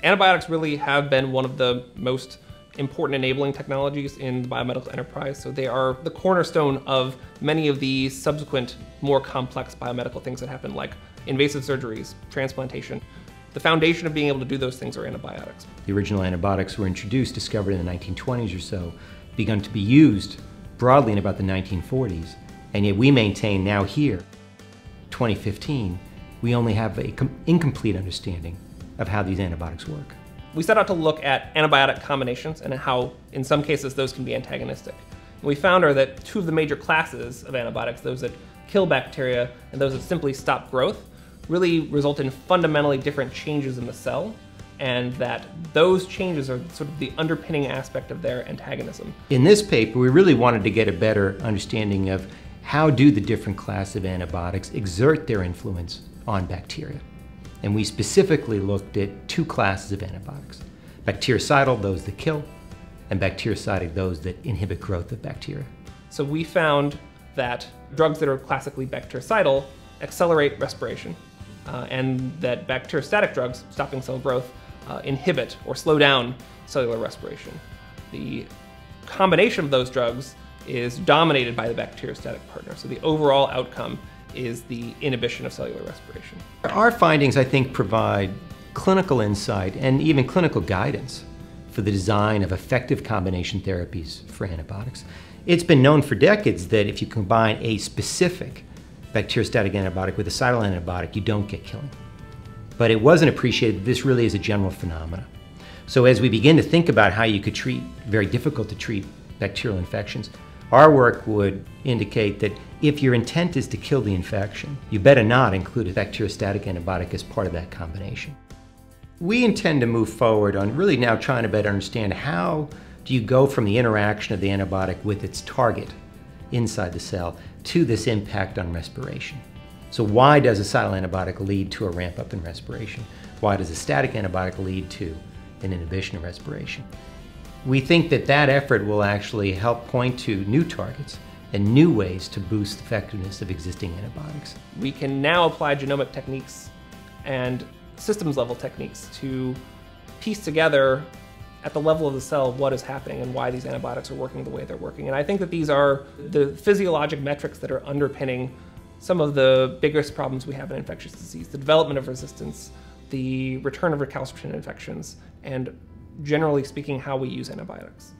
Antibiotics really have been one of the most important enabling technologies in the biomedical enterprise. So they are the cornerstone of many of the subsequent more complex biomedical things that happen, like invasive surgeries, transplantation. The foundation of being able to do those things are antibiotics. The original antibiotics were introduced, discovered in the 1920s or so, begun to be used broadly in about the 1940s, and yet we maintain now here, 2015, we only have an incomplete understanding of how these antibiotics work. We set out to look at antibiotic combinations and how, in some cases, those can be antagonistic. And we found that two of the major classes of antibiotics, those that kill bacteria and those that simply stop growth, really result in fundamentally different changes in the cell, and that those changes are sort of the underpinning aspect of their antagonism. In this paper, we really wanted to get a better understanding of how do the different classes of antibiotics exert their influence on bacteria. And we specifically looked at two classes of antibiotics: bactericidal, those that kill, and bactericidal, those that inhibit growth of bacteria. So we found that drugs that are classically bactericidal accelerate respiration, and that bacteriostatic drugs, stopping cell growth, inhibit or slow down cellular respiration. The combination of those drugs is dominated by the bacteriostatic partner, so the overall outcome is the inhibition of cellular respiration. Our findings, I think, provide clinical insight and even clinical guidance for the design of effective combination therapies for antibiotics. It's been known for decades that if you combine a specific bacteriostatic antibiotic with a cidal antibiotic, you don't get killing. But it wasn't appreciated that this really is a general phenomenon. So as we begin to think about how you could treat very difficult to treat bacterial infections, our work would indicate that if your intent is to kill the infection, you better not include a bacteriostatic antibiotic as part of that combination. We intend to move forward on really now trying to better understand how do you go from the interaction of the antibiotic with its target inside the cell to this impact on respiration. So why does a cidal antibiotic lead to a ramp up in respiration? Why does a static antibiotic lead to an inhibition of respiration? We think that that effort will actually help point to new targets and new ways to boost the effectiveness of existing antibiotics. We can now apply genomic techniques and systems level techniques to piece together at the level of the cell what is happening and why these antibiotics are working the way they're working. And I think that these are the physiologic metrics that are underpinning some of the biggest problems we have in infectious disease: the development of resistance, the return of recalcitrant infections, and generally speaking, how we use antibiotics.